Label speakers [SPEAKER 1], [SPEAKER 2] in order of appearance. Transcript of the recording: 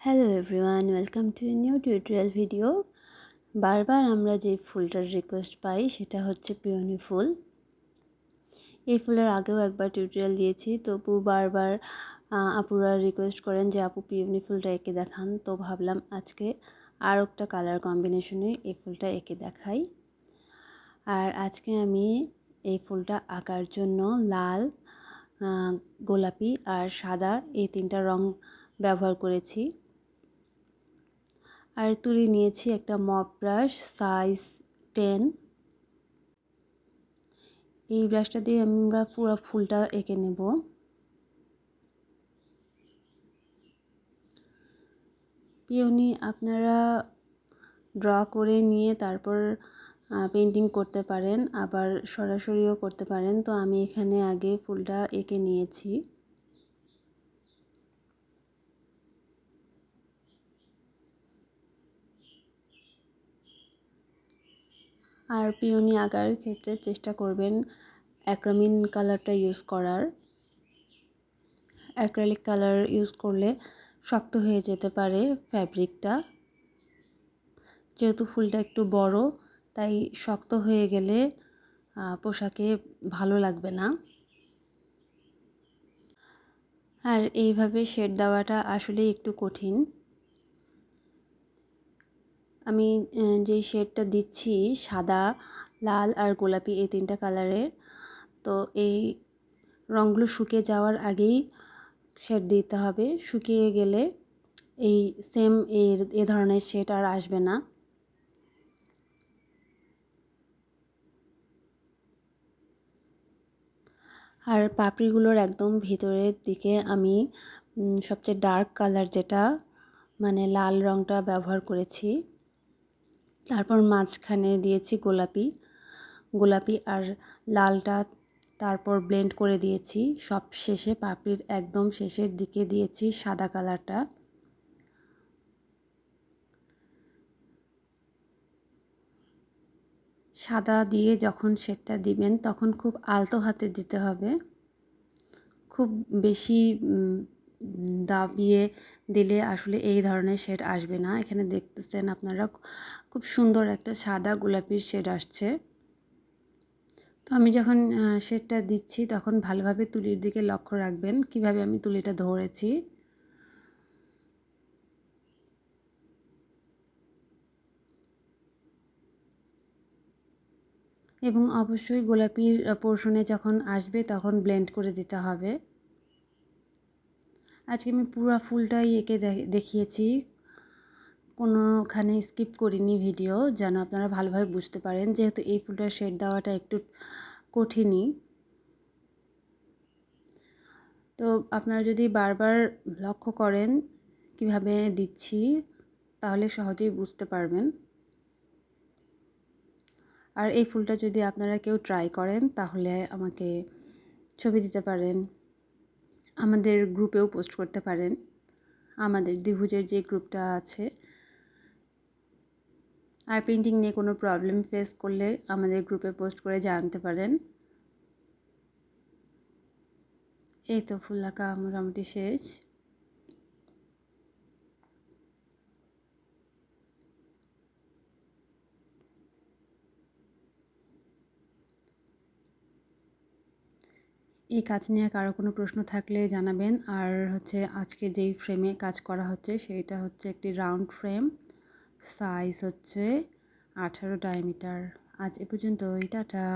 [SPEAKER 1] Hello everyone, welcome to new tutorial video. বারবার আমরা যে ফুলটার রিকোয়েস্ট পাই সেটা হচ্ছে পিওনি ফুল। এই ফুলের আগেও একবার টিউটোরিয়াল দিয়েছি, তবু বারবার আপুরা রিকোয়েস্ট করেন যে আপু পিওনি ফুলটা এঁকে দেখান। তো ভাবলাম আজকে আর একটা কালার কম্বিনেশনে এই ফুলটা এঁকে দেখাই। আর আজকে আমি এই ফুলটা আঁকার জন্য লাল, গোলাপি আর সাদা এই তিনটা রং ব্যবহার করেছি। আর তুলি নিয়েছি একটা মপ ব্রাশ সাইজ 10। এই ব্রাশটা দিয়ে আমরা পুরো ফুলটা এঁকে নেব। পিওনি আপনারা ড্র করে নিয়ে তারপর পেন্টিং করতে পারেন, আবার সরাসরিও করতে পারেন। তো আমি এখানে আগে ফুলটা এঁকে নিয়েছি। আর পিওনি আঁকার ক্ষেত্রে চেষ্টা করবেন অ্যাক্রিলিক কালারটা ইউজ করার। অ্যাক্রিলিক কালার ইউজ করলে শক্ত হয়ে যেতে পারে ফ্যাব্রিকটা, যেহেতু ফুলটা একটু বড়, তাই শক্ত হয়ে গেলে পোশাকে ভালো লাগবে না। আর এইভাবে শেড দেওয়াটা আসলে একটু কঠিন। আমি যেই শেডটা দিচ্ছি সাদা, লাল আর গোলাপি এই তিনটা কালারের, তো এই রঙগুলো শুকিয়ে যাওয়ার আগেই শেড দিতে হবে। শুকিয়ে গেলে এই সেম এ ধরনের শেড আর আসবে না। আর পাপড়িগুলোর একদম ভিতরের দিকে আমি সবচেয়ে ডার্ক কালার যেটা মানে লাল রঙটা ব্যবহার করেছি। তারপর মাঝখানে দিয়েছি গোলাপি আর লালটা তারপর ব্লেন্ড করে দিয়েছি। সব শেষে পাপড়ির একদম শেষের দিকে দিয়েছি সাদা কালারটা। সাদা দিয়ে যখন শেডটা দিবেন তখন খুব আলতো হাতে দিতে হবে। খুব বেশি দাবিয়ে দিলে আসলে এই ধরনের শেড আসবে না। এখানে দেখতেছেন আপনারা খুব সুন্দর একটা সাদা গোলাপির শেড আসছে। তো আমি যখন শেডটা দিচ্ছি তখন ভালোভাবে তুলির দিকে লক্ষ্য রাখবেন কিভাবে আমি তুলিটা ধরেছি। এবং অবশ্যই গোলাপির পোর্শনে যখন আসবে তখন ব্লেন্ড করে দিতে হবে। আজকে আমি পুরো ফুলটাই এঁকে দেখিয়েছি, কোনোখানে স্কিপ করিনি ভিডিও, যেন আপনারা ভালোভাবে বুঝতে পারেন, যেহেতু এই ফুলটার শেড দেওয়াটা একটু কঠিনই। তো আপনারা যদি বারবার লক্ষ্য করেন কিভাবে দিচ্ছি তাহলে সহজেই বুঝতে পারবেন। আর এই ফুলটা যদি আপনারা কেউ ট্রাই করেন তাহলে আমাকে ছবি দিতে পারেন, আমাদের গ্রুপেও পোস্ট করতে পারেন। আমাদের দ্বিভুজের যে গ্রুপটা আছে। আর পেন্টিং নিয়ে কোনো প্রবলেম ফেস করলে আমাদের গ্রুপে পোস্ট করে জানাতে পারেন। এই তো ফুল আঁকা মোটামুটি শেষ। এই কাজ নিয়ে কারো কোনো প্রশ্ন থাকলে জানাবেন। আর হচ্ছে আজকে যেই ফ্রেমে কাজ করা হচ্ছে সেইটা হচ্ছে একটি রাউন্ড ফ্রেম, সাইজ হচ্ছে 18 ডায়ামিটার। আজ এ পর্যন্তই, টাটা।